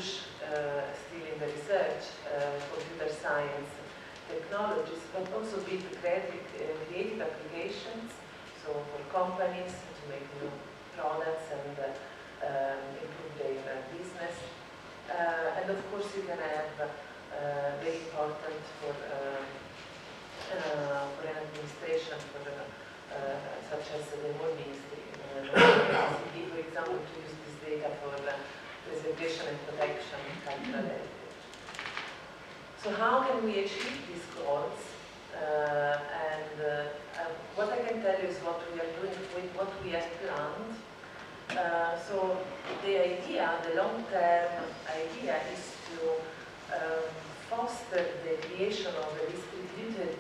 push still in the research, computer science, technologies, but also build creative applications, so for companies to make new products and improve their business. And of course you can have very important for an administration, such as the whole ministry, ICCD, for example, to use this data for preservation and protection of cultural heritage. So how can we achieve these goals? What I can tell you is what we are doing with what we have planned. So the idea, the long-term idea, is to foster the creation of a distributed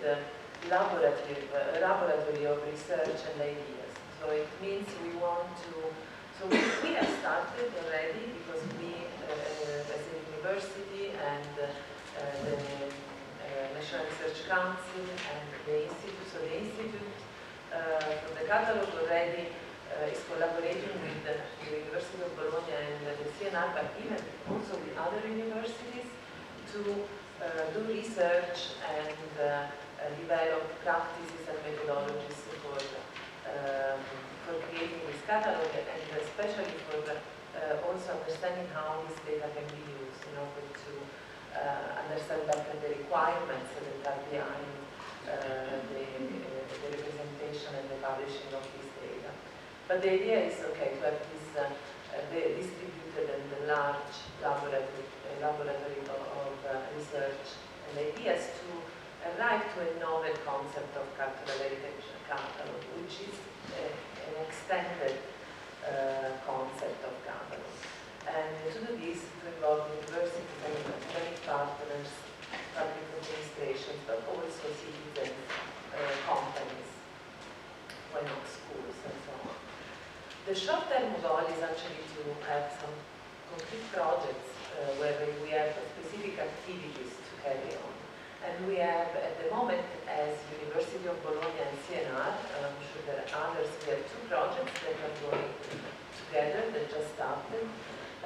laboratory of research and ideas. So it means we want to, so we have started already because we, as a university and the National Research Council and the Institute, so the Institute for the Catalogo already is collaborating with the University of Bologna and the CNR, but even also with other universities to do research and develop practices and methodologies for creating this catalog, and especially for also understanding how this data can be used in order to understand better the requirements that are behind the representation and the publishing of this data. But the idea is, okay, to have this distributed and large laboratory of research and ideas to arrive to a novel concept of cultural heritage catalog, which is an extended concept of catalog. And to do this, to involve universities and many partners, public administrations, but also citizens, companies, why not schools, and so on. The short-term goal is actually to have some concrete projects where we have specific activities to carry on. And we have, at the moment, as University of Bologna and CNR, I'm sure there are others, we have 2 projects that are going together, that just started.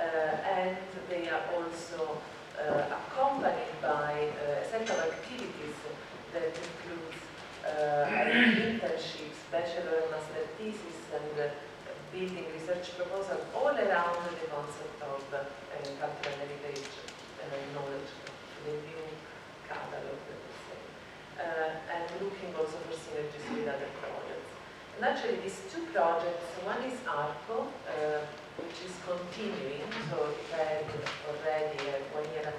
And they are also accompanied by a set of activities that includes internships, bachelor and master thesis, and building research proposals all around the concept of cultural heritage knowledge, the new catalog, let's say, and looking also for synergies with other projects. And actually these 2 projects, one is ArCo, which is continuing, so it had already 1.5 years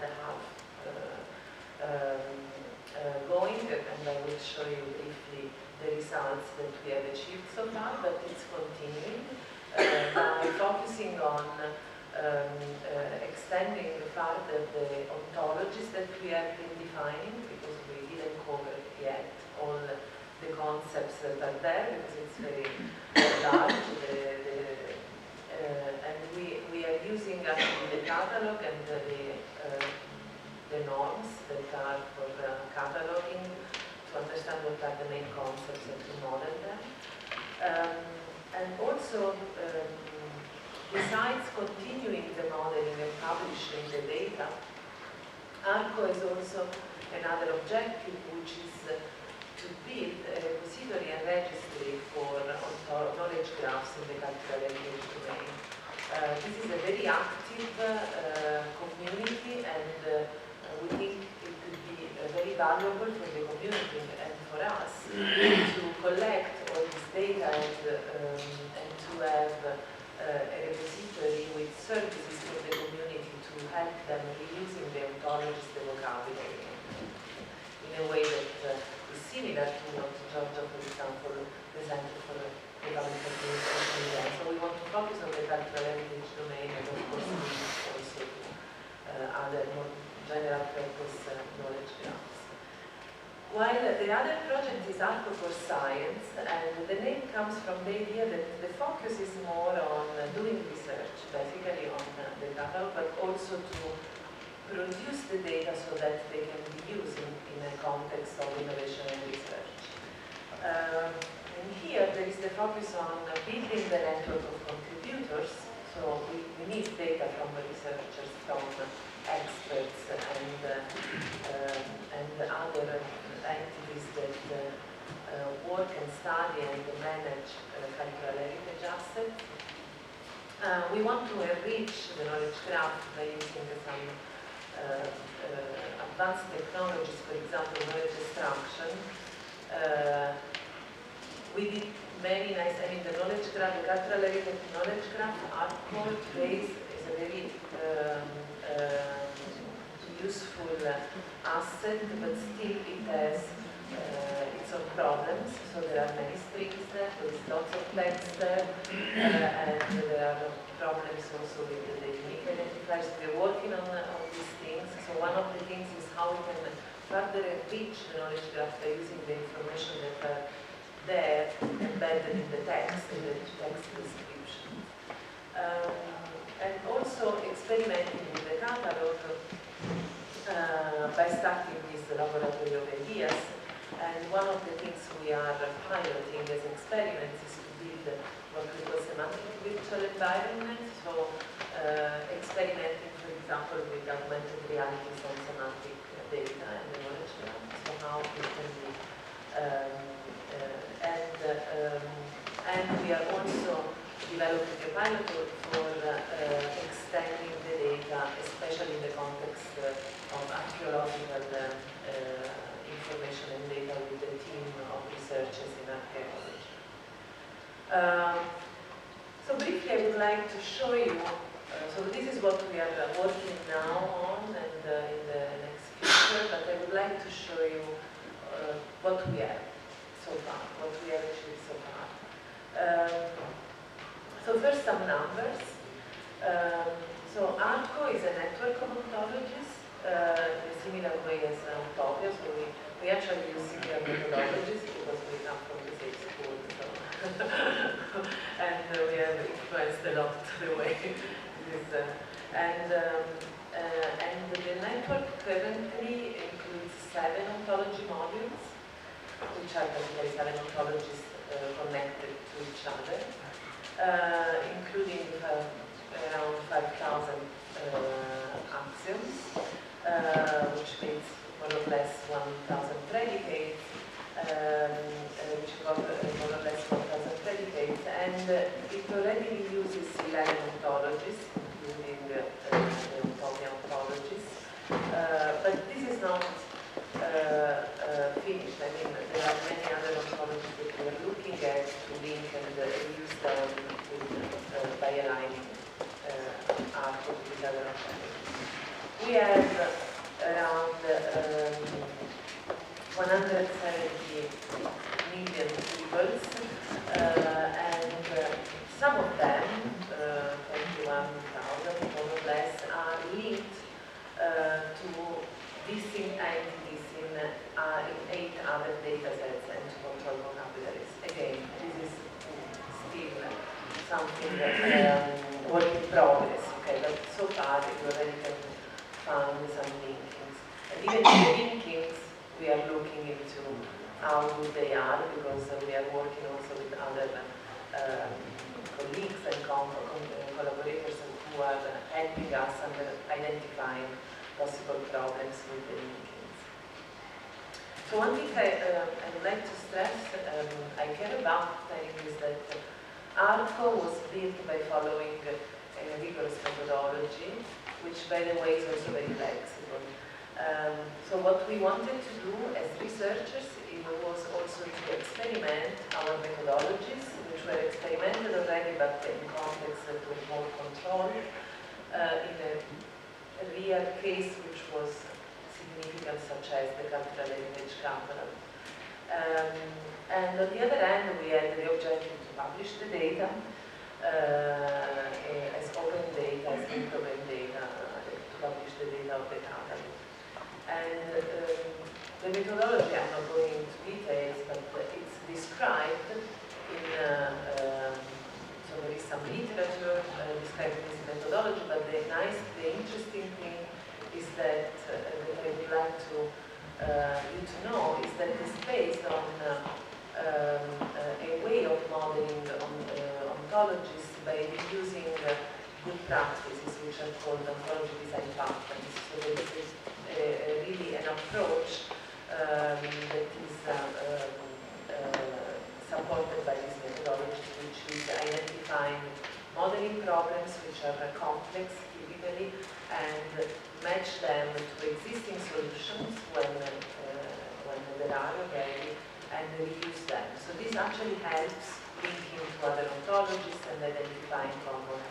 going, and I will show you briefly the results that we have achieved so far, but it's continuing by focusing on extending further the ontologies that we have been defining, because we didn't cover yet all the concepts that are there, because it's very large, and we are using actually the catalog and the norms that are for cataloging to understand what are the main concepts and to model them. And also, besides continuing the modeling and publishing the data, ArCo is also another objective, which is to build a repository and registry for knowledge graphs in the cultural heritage domain. This is a very active community, and we think it could be very valuable for the community and for us to collect all this data and to have a repository with services for the community to help them reusing the ontologies, the vocabulary, in a way that is similar to what Giorgio, for example, presented for the public administration. So we want to focus on the cultural heritage domain, and of course also to other more general purpose knowledge graphs. While the other project is ArCo for Science, and the name comes from the idea that the focus is more on doing research, basically on the catalog, but also to produce the data so that they can be used in a context of innovation and research. And here there is the focus on building the network of contributors, so we need data data from the researchers, from experts, and other entities that work and study and manage cultural heritage assets. We want to enrich the knowledge graph by using some advanced technologies, for example, knowledge extraction. We did many nice, the knowledge graph, the cultural heritage knowledge graph, ArCo base is a very useful asset, but still it has its own problems. So there are many strings there, there is lots of text there, and there are problems also with the unique identifiers. We are working on these things. So one of the things is how we can further enrich the knowledge graph by using the information that are there embedded in the text, in the text description. And also experimenting with the catalog by starting with the laboratory of ideas. And one of the things we are piloting as experiments is to build what we call semantic virtual environment. So experimenting, for example, with augmented realities on semantic data and the knowledge graph. So how it can be and we are also developing a pilot for extending the data, especially in the context of archaeological information and data with a team of researchers in archaeology. So briefly, I would like to show you, so this is what we are working now on and in the next future, but I would like to show you what we have so far, what we have achieved so far. So first some numbers. So ArCo is a network of ontologies in a similar way as Utopia. So we actually use similar methodologies because we come from the same school. So and we have influenced a lot the way this and the network currently includes 7 ontology modules, which are basically 7 ontologies connected to each other, including around 5,000 axioms, which means more or less 1,000 predicates, which cover more or less 1,000 predicates, and it already uses 11 ontologies, including the Utopia ontologies. But this is not finished. I mean, there are many other ontologies that we are looking at to link and reuse them by aligning ArCo with other ontologies. We have around 170 million tables, and some of them, 21,000 more or less, are linked to distinct entities in 8 other data sets and to control vocabularies. Again, this is still something that work in progress, okay, but so far we already can find some linkings. And even the linkings, we are looking into how good they are, because we are working also with other colleagues and collaborators who are helping us under identifying possible problems with the linkings. So one thing I would like to stress, I care about telling is that ArCo was built by following a rigorous methodology, which by the way is also very flexible. So what we wanted to do as researchers was also to experiment our methodologies, which were experimented already but in contexts that were more controlled, in a real case which was significant, such as the cultural heritage catalog. And on the other hand, we had the objective to publish the data as open data, as domain data, to publish the data of the catalog. And the methodology, I'm not going into details, but it's described in, so there is some literature describing this methodology, but the interesting thing is that, that I would like to you to know, is that it's based on a way of modeling ontologies by using good practices which are called ontology design patterns. So there is really an approach that is supported by these methodologies, which is identifying modeling problems which are complex typically and match them to existing solutions when there are already, and reuse them. So this actually helps linking to other ontologies and identifying common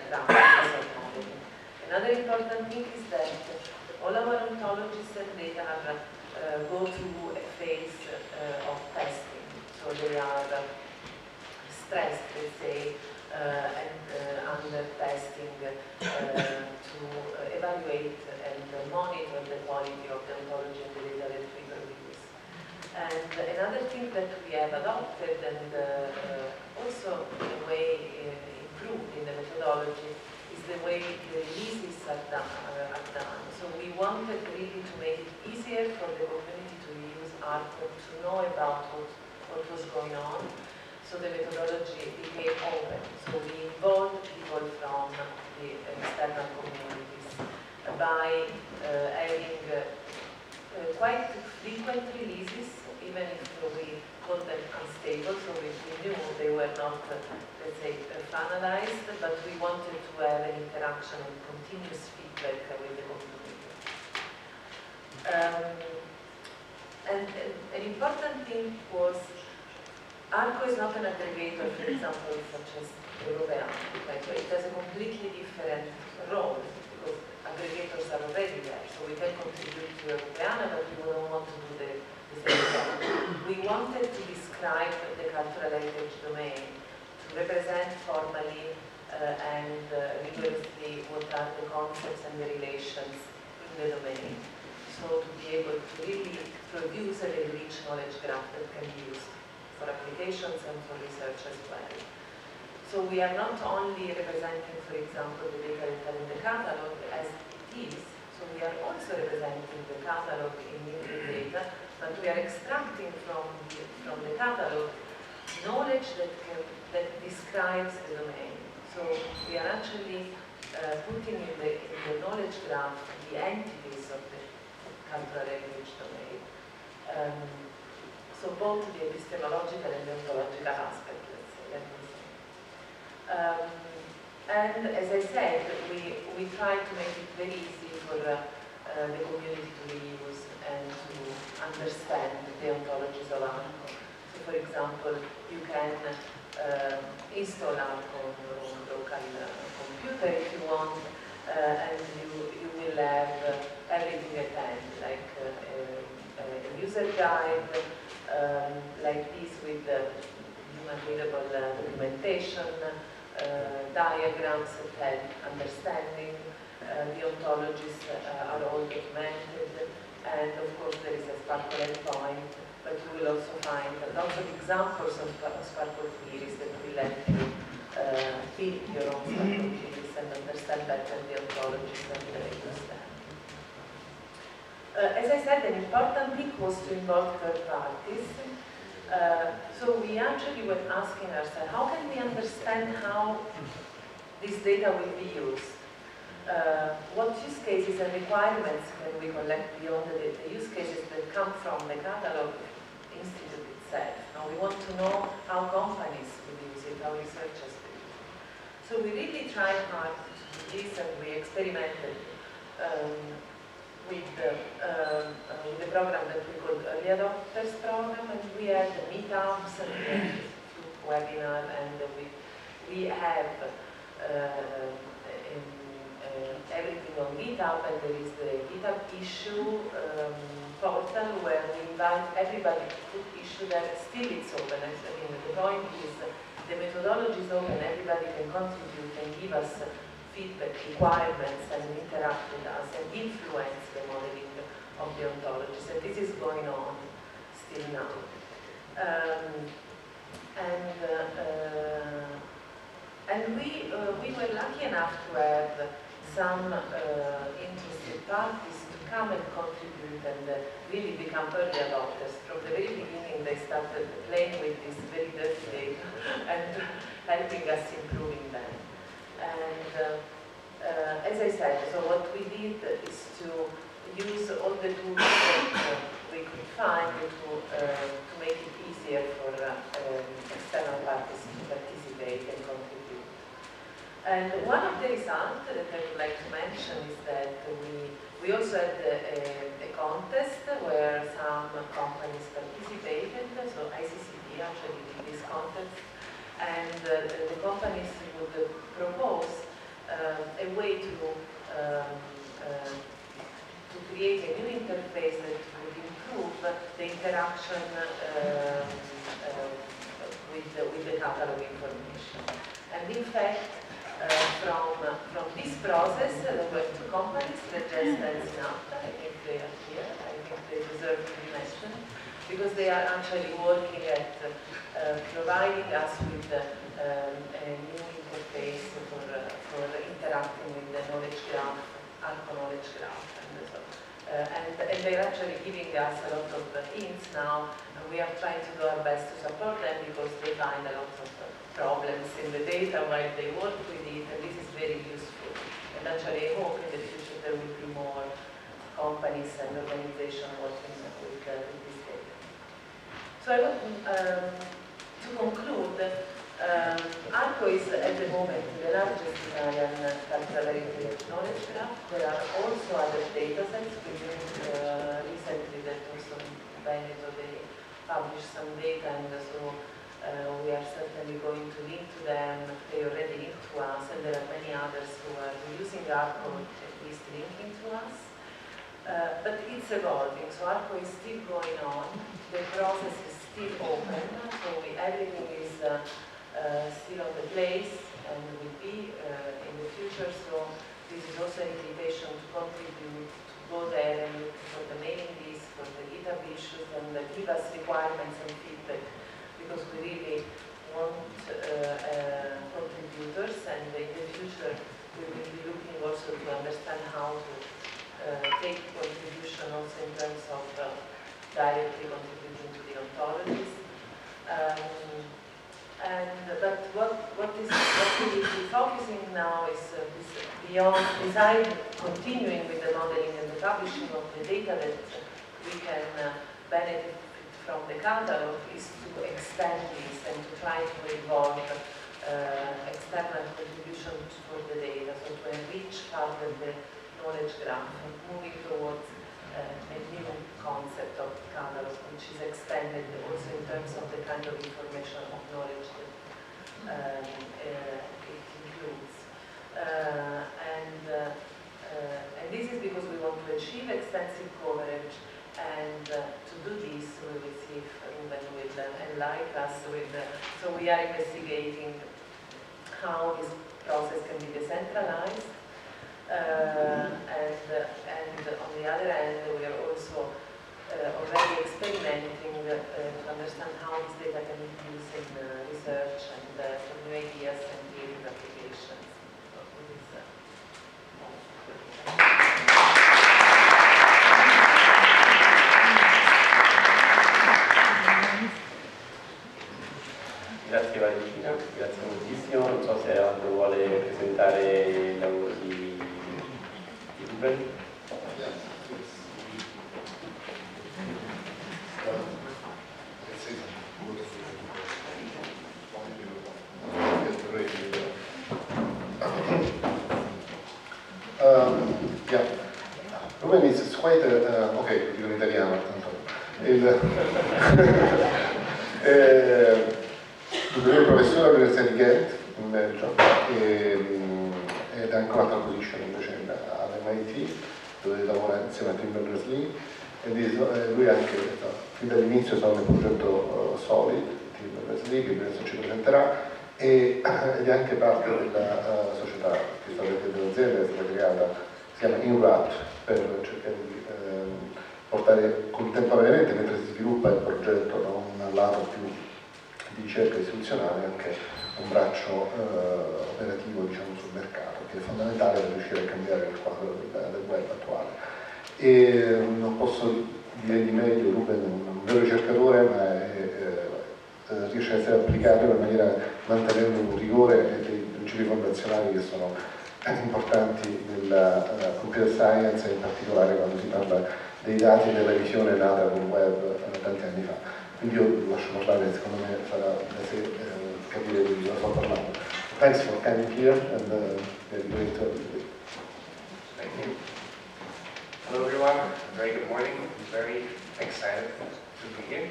practices of modeling. Another important thing is that all our ontologies and data go through a phase of testing. So they are stressed, let's say, and under testing to evaluate and monitor the quality of the ontology and the data that we produce. And another thing that we have adopted and also in a way improved in the methodology is the way the releases are done. So we wanted really to make it easier for the community to use ArCo, to know about what was going on. So the methodology became open. So we involved people from the external communities by having quite frequent releases, even if we called them unstable, so we knew they were not, let's say, finalized, but we wanted to have an interaction and continuous feedback with the community. And an important thing was ArCo is not an aggregator, for example, such as Europeana. Okay? So it has a completely different role because aggregators are already there. So we can contribute to Europeana, but we don't want to do the same thing. We wanted to describe the cultural heritage domain, to represent formally and rigorously what are the concepts and the relations in the domain. So to be able to really produce a very rich knowledge graph that can be used for applications and for research as well. So we are not only representing, for example, the data that are in the catalog as it is, so we are also representing the catalog in the data, but we are extracting from the catalog knowledge that describes the domain. So we are actually putting in the knowledge graph the entities of the cultural heritage domain. So both the epistemological and the ontological aspect, let's say. And as I said, we try to make it very easy for the community to reuse and to understand the ontologies of ArCo. So for example, you can install ArCo on your own local computer if you want, and you will have everything at hand, like a user guide, like this with human readable documentation, diagrams that help understanding, the ontologies are all documented, and of course there is a Sparkle endpoint, but you will also find lots of examples of Sparkle theories that will let you build your own Sparkle theories and understand better the ontologies and use them. As I said, an important thing was to involve third parties. So we actually were asking ourselves, how can we understand how this data will be used? What use cases and requirements can we collect beyond the use cases that come from the Catalog Institute itself? Now we want to know how companies will use it, how researchers will use it. So we really tried hard to do this, and we experimented with the program that we called Early Adopters Program, and we had meetups and we had webinars, and we have everything on GitHub, and there is the GitHub issue portal where we invite everybody to put issue there. Still it's open. I mean, the point is the methodology is open, everybody can contribute and give us feedback, requirements, and interact with us and influence the modeling of the ontologies. And this is going on still now. And we were lucky enough to have some interested parties to come and contribute and really become early adopters. From the very beginning, they started playing with this very dirty data and helping us improving them. And as I said, so what we did is to use all the tools that we could find to make it easier for external parties to participate and contribute. And one of the results that I would like to mention is that we also had a contest where some companies participated, so ICCD actually did this contest, and the companies would propose a way to create a new interface that would improve the interaction with the catalog information. And in fact, from this process, there were two companies that just dancing up. I think they are here. I think they deserve to be mentioned because they are actually working at providing us with a new interface for interacting with the knowledge graph, ArCo knowledge graph. And they're actually giving us a lot of hints now, and we are trying to do our best to support them because they find a lot of problems in the data while they work with it, and this is very useful. And actually I hope in the future there will be more companies and organizations working with this data. So I would, to conclude, ArCo is at the moment the largest Italian culturale knowledge graph. There are also other data sets. We knew recently that also Veneto, they published some data, and so we are certainly going to link to them. They already link to us, and there are many others who are using ArCo, at least linking to us. But it's evolving, so ArCo is still going on. The process is still open, so everything is still on the place and will be in the future. So this is also an invitation to contribute, to go there and look for the mailing list, for the GitHub issues, and give us requirements and feedback, because we really want contributors, and in the future we will be looking also to understand how to take contribution also in terms of directly contributing to the ontologies. But what we will be focusing now is beyond, besides continuing with the modeling and the publishing of the data that we can benefit from the catalog, is to extend this and to try to involve external contributions for the data, so to enrich further the knowledge graph, and moving towards a new concept of catalog, which is extended also in terms of the kind of information of knowledge that it includes. And this is because we want to achieve extensive coverage, and to do this we will see if Ruben will enlighten us with, so we are investigating how this process can be decentralized. And on the other hand, we are also already experimenting to understand how this data can be used in research and for new ideas and field applications. Grazie Valentina, grazie moltissimo. Non so se Aldo vuole presentare il lavoro di Ruben. Ruben is quite ok, dico in italiano tanto. Lui è un professore all'Università di Ghent in Belgio ed ha anche un'altra position invece all'MIT, dove lavora insieme a Tim Berners-Lee, e lui anche fin dall'inizio stava nel progetto Solid, Tim Berners-Lee, che adesso ci presenterà, ed è anche parte della società che sta dentro dell'azienda, che è stata creata, si chiama InWrap, per cercare di portare contemporaneamente, mentre si sviluppa il progetto da un lato più di ricerca istituzionale, anche un braccio operativo, diciamo, sul mercato, che è fondamentale per riuscire a cambiare il quadro del web attuale. E non posso dire di meglio, Ruben è un vero ricercatore, ma riesce a essere applicato in maniera, mantenendo un rigore e dei principi fondazionali che sono importanti nella computer science e in particolare quando si parla dei dati e della visione nata con web tanti anni fa. Quindi io vi lascio parlare, secondo me sarà da sé capire di cosa sto parlando. Thanks for coming here and very great to have you. Thank you. Hello everyone, very good morning. I'm very excited to be here.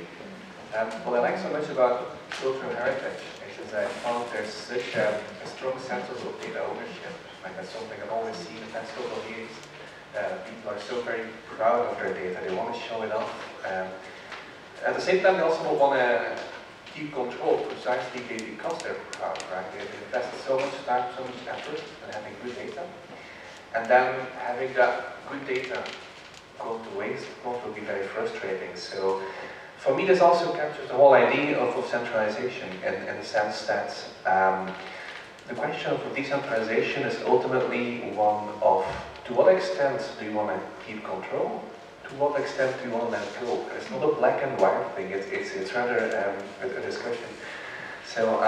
What I like so much about cultural heritage is that I found there's such a strong sense of data ownership. Like that's something I've always seen in the past couple of years. People are so very proud of their data, they want to show it off. At the same time, they also want to keep control precisely because they're proud, right? They've invested so much time, so much effort in having good data. And then having that good data go to waste will be very frustrating. So for me, this also captures the whole idea of centralization in the sense that the question of decentralization is ultimately one of to what extent do you want to keep control? To what extent do you want to let go? It's not a black and white thing, it's rather a discussion. So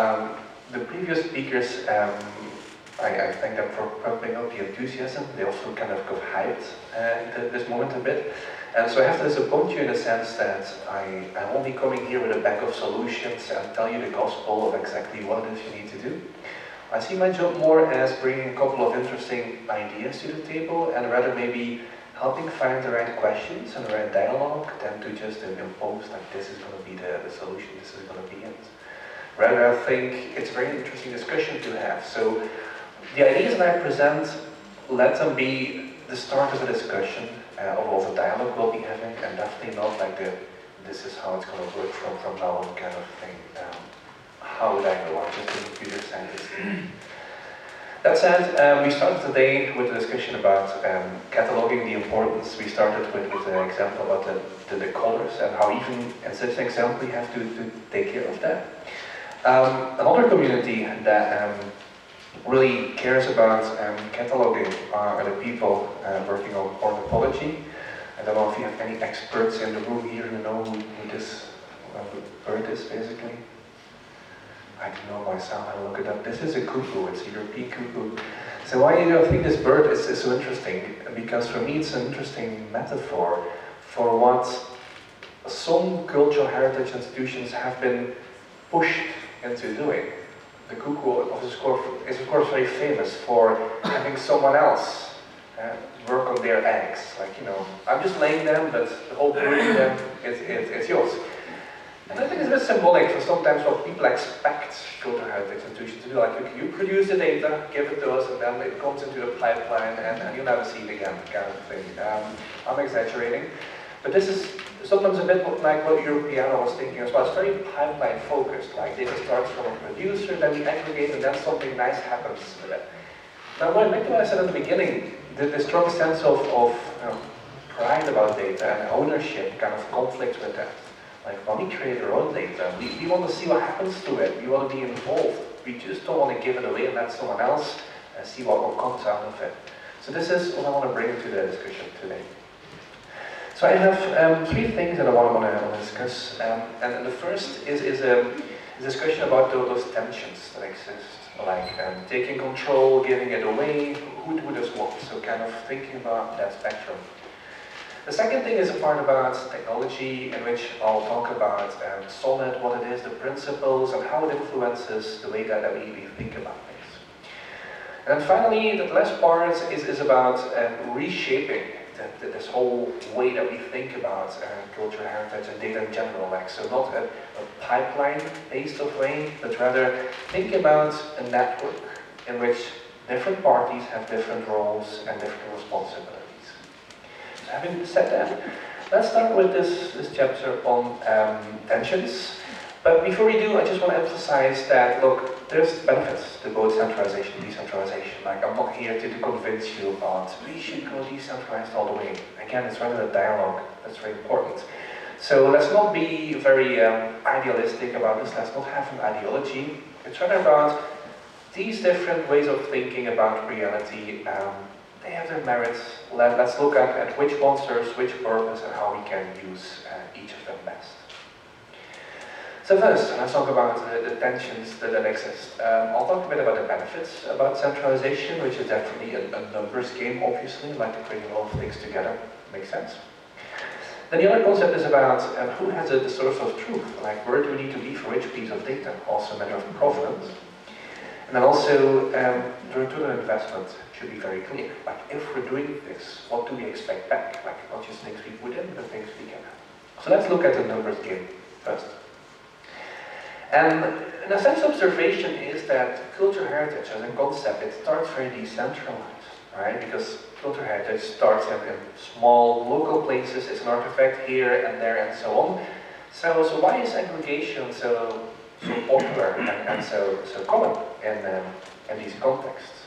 the previous speakers, I thank them for pumping up the enthusiasm. They also kind of got hyped this moment a bit. And so I have to disappoint you in the sense that I'm only coming here with a bag of solutions and tell you the gospel of exactly what it is you need to do. I see my job more as bringing a couple of interesting ideas to the table and rather maybe helping find the right questions and the right dialogue than to just impose like this is going to be the solution, this is going to be it. Rather, I think it's a very interesting discussion to have. So the ideas that I present, let them be the start of a discussion of a dialogue we'll be having, and definitely not like this is how it's going to work from now on kind of thing. How would I know? I'm just a computer scientist. That said, we started today with a discussion about cataloging the importance. We started with an example about the colors and how even in such an example you have to take care of that. Another community that really cares about cataloging are the people working on ornithology. I don't know if you have any experts in the room here who know who this bird is basically. I don't know myself, I look it up. This is a cuckoo, it's a European cuckoo. So why do I think this bird is so interesting? Because for me it's an interesting metaphor for what some cultural heritage institutions have been pushed into doing. The cuckoo is of course very famous for having someone else work on their eggs. Like, you know, I'm just laying them, but the whole brooding them, it's yours. And I think it's a bit symbolic for sometimes what people expect cultural heritage institutions to do. Like, you produce the data, give it to us, and then it comes into the pipeline, and you'll never see it again, kind of thing. I'm exaggerating. But this is sometimes a bit like what Europeana was thinking as well. It's very pipeline focused. Like, data starts from a producer, then we aggregate, and then something nice happens with it. Now, what I said at the beginning, the strong sense of pride about data and ownership kind of conflicts with that. Like, when we create our own data, we want to see what happens to it. We want to be involved. We just don't want to give it away and let someone else see what comes out of it. So this is what I want to bring to the discussion today. So I have three things that I want to discuss. And the first is a discussion about those tensions that exist. Like taking control, giving it away, who does what. So kind of thinking about that spectrum. The second thing is a part about technology, in which I'll talk about Solid, what it is, the principles, and how it influences the way that we think about things. And then finally, the last part is about reshaping this whole way that we think about cultural heritage and data in general. Like, so not a pipeline-based way, but rather think about a network in which different parties have different roles and different responsibilities. Having said that, let's start with this chapter on tensions. But before we do, I just want to emphasize that, look, there's benefits to both centralization and decentralization. Like, I'm not here to convince you about we should go decentralized all the way. Again, it's rather a dialogue that's very important. So let's not be very idealistic about this. Let's not have an ideology. It's rather about these different ways of thinking about reality. They have their merits. Let's look at which one serves which purpose and how we can use each of them best. So first, let's talk about the tensions that exist. I'll talk a bit about the benefits about centralization, which is definitely a numbers game, obviously, like bringing a lot of things together. Makes sense. Then the other concept is about who has the source of truth, like where do we need to be for which piece of data, also a matter of provenance. And then also, the return on investment should be very clear. Like, if we're doing this, what do we expect back? Like, not just things we put in, but things we get. So let's look at the numbers game first. And an essential observation is that cultural heritage as a concept, it starts very decentralized, right? Because cultural heritage starts in small local places, it's an artifact here and there and so on. So why is aggregation so popular and so common in these contexts?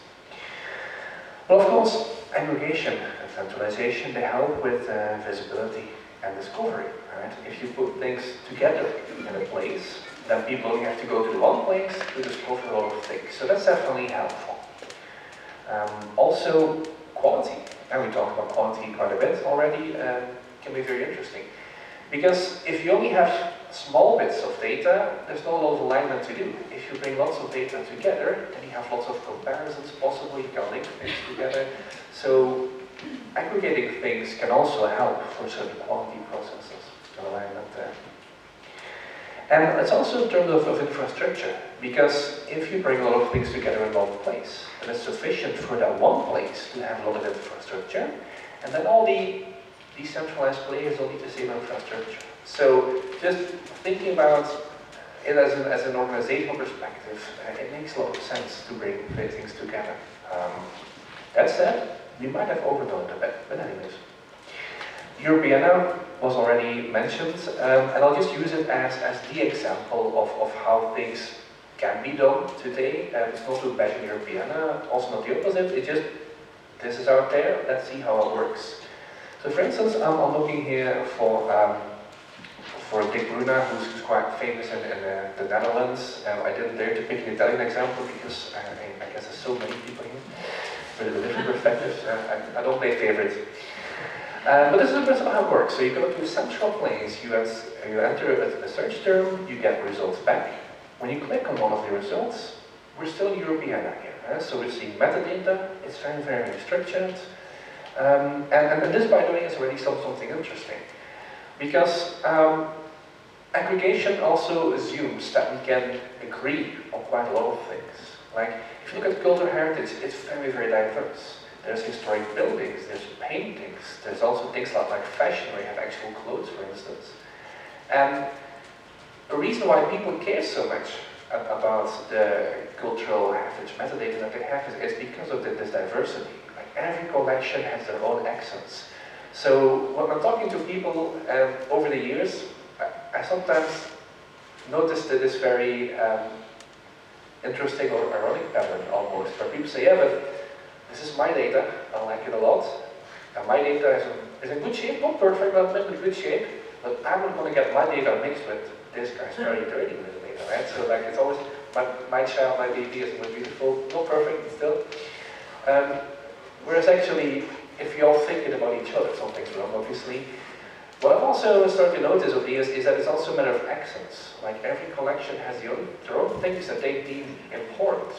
Well, of course, aggregation and centralization, they help with visibility and discovery, right? If you put things together in a place, then people only have to go to one place to discover a lot of things. So that's definitely helpful. Also, quality, and we talked about quality quite a bit already, can be very interesting. Because if you only have small bits of data, there's not a lot of alignment to do. If you bring lots of data together, then you have lots of comparisons, possibly you can link things together. So aggregating things can also help for certain quality processes, alignment there. And it's also in terms of infrastructure, because if you bring a lot of things together in one place, then it's sufficient for that one place to have a lot of infrastructure, and then all the decentralized players don't need the same infrastructure. So just thinking about it as an organizational perspective, it makes a lot of sense to bring things together. That said, we might have overdone it a bit, but anyways. Europeana was already mentioned, and I'll just use it as the example of how things can be done today. It's not to bash Europeana, also not the opposite, it's just, this is out there, let's see how it works. So for instance, I'm looking here for Dick Bruna, who's quite famous in the Netherlands. I didn't dare to pick an Italian example because I guess there's so many people here with different perspectives. I don't play favorites. But this is a bit of how it works. So you go to a central place, you enter a search term, you get results back. When you click on one of the results, we're still in Europeana here. So we're seeing metadata, it's very, very structured. And this, by the way, is already something interesting. Because aggregation also assumes that we can agree on quite a lot of things. Like, if you look at cultural heritage, it's very, very diverse. There's historic buildings, there's paintings, there's also things like fashion, where you have actual clothes, for instance. And the reason why people care so much about the cultural heritage metadata that they have is because of this diversity. Like, every collection has their own accents. So when I'm talking to people over the years, I sometimes noticed this very interesting or ironic pattern almost, where people say, yeah, but this is my data, I like it a lot, and my data is in good shape, not perfect, but in good shape, but I'm not going to get my data mixed with this guy's very dirty little data, right? So like, it's always, my child, my baby is beautiful, not perfect, but still. Whereas actually, if you're all thinking about each other, something's wrong, obviously. What I've also started to notice over the years is that it's also a matter of accents. Like, every collection has their own things that they deem important.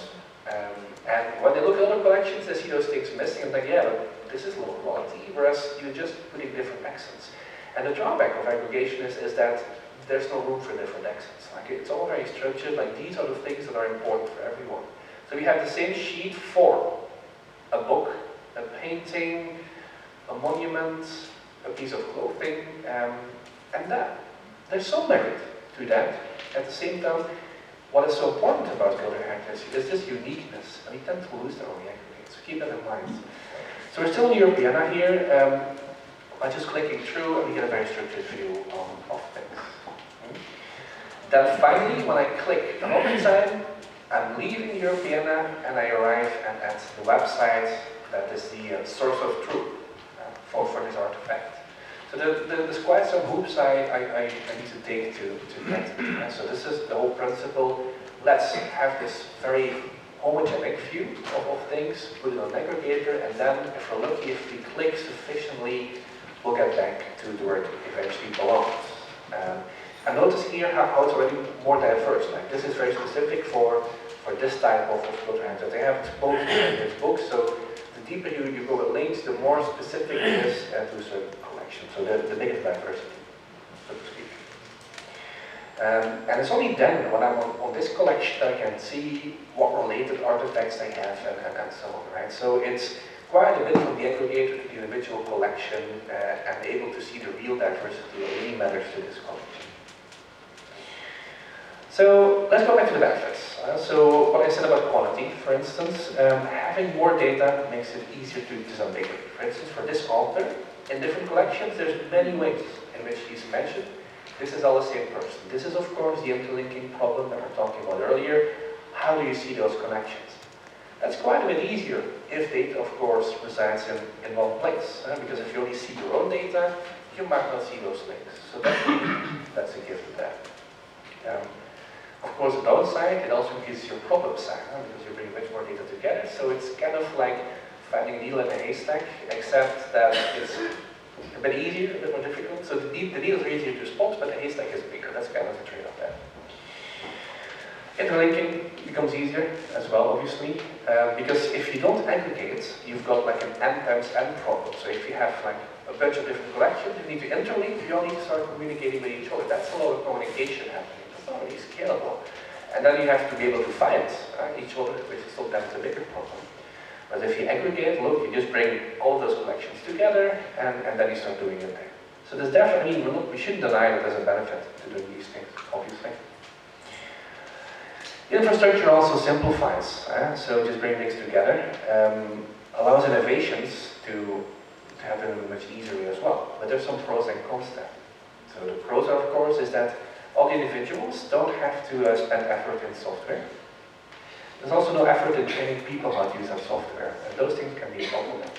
And when they look at other collections, they see those things missing and think, yeah, but this is low quality, whereas you're just putting different accents. And the drawback of aggregation is that there's no room for different accents. Like, it's all very structured, like these are the things that are important for everyone. So we have the same sheet for a book, a painting, a monument, a piece of clothing, and that. There's some merit to that. At the same time, what is so important about cultural heritage is this uniqueness, and we tend to lose that when we aggregate, so keep that in mind. So we're still in Europeana here, by just clicking through, and we get a very structured view of things. Then finally, when I click another time, I'm leaving Europeana, and I arrive at the website that is the source of truth for this artifact. So there's quite some hoops I need to take to get to. So this is the whole principle. Let's have this very homogenic view of things, put it on an aggregator, and then if we're lucky, if we click sufficiently, we'll get back to where it eventually belongs. And notice here how it's already more diverse. Like this is very specific for this type of cultural heritage. They have both in this book, so the deeper you go with links, the more specific it is to a certain collection. So the bigger diversity, so to speak. And it's only then, when I'm on this collection, that I can see what related artifacts I have and so on, right? So it's quite a bit from the aggregator to the individual collection and able to see the real diversity that really matters to this collection. So let's go back to the benefits. So what I said about quality, for instance, having more data makes it easier to disambiguate. For instance, for this author, in different collections, there's many ways in which he's mentioned. This is all the same person. This is, of course, the interlinking problem that we were talking about earlier. How do you see those connections? That's quite a bit easier if data, of course, resides in one place. Because if you only see your own data, you might not see those links. So that's a gift of that. Of course, the downside, it also gives you a problem side, because you bring much more data together. So it's kind of like finding a needle in a haystack, except that it's a bit easier, a bit more difficult. So the needles are easier to spot, but the haystack is bigger. That's kind of the trade-off there. Interlinking becomes easier as well, obviously, because if you don't aggregate, you've got like an n times n problem. So if you have like a bunch of different collections, you need to interlink, you all need to start communicating with each other. That's a lot of communication happening. It's not really scalable. And then you have to be able to find each other, which is sometimes a bigger problem. But if you aggregate, look, you just bring all those collections together, and then you start doing it there. So there's definitely, we shouldn't deny that there's a benefit to doing these things, obviously. The infrastructure also simplifies, so just bringing things together allows innovations to happen in a much easier way as well. But there's some pros and cons there. So the pros, of course, is that all the individuals don't have to spend effort in software. There's also no effort in training people how to use that software, and those things can be a bottleneck.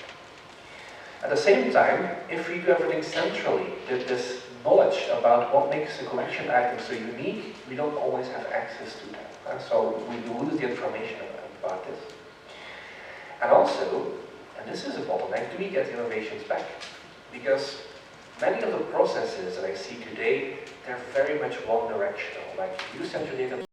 At the same time, if we do everything centrally, this knowledge about what makes a collection item so unique, we don't always have access to that. So we lose the information about this. And also, and this is a bottleneck, do we get innovations back? Because many of the processes that I see today, they're very much one directional. Like, you send your data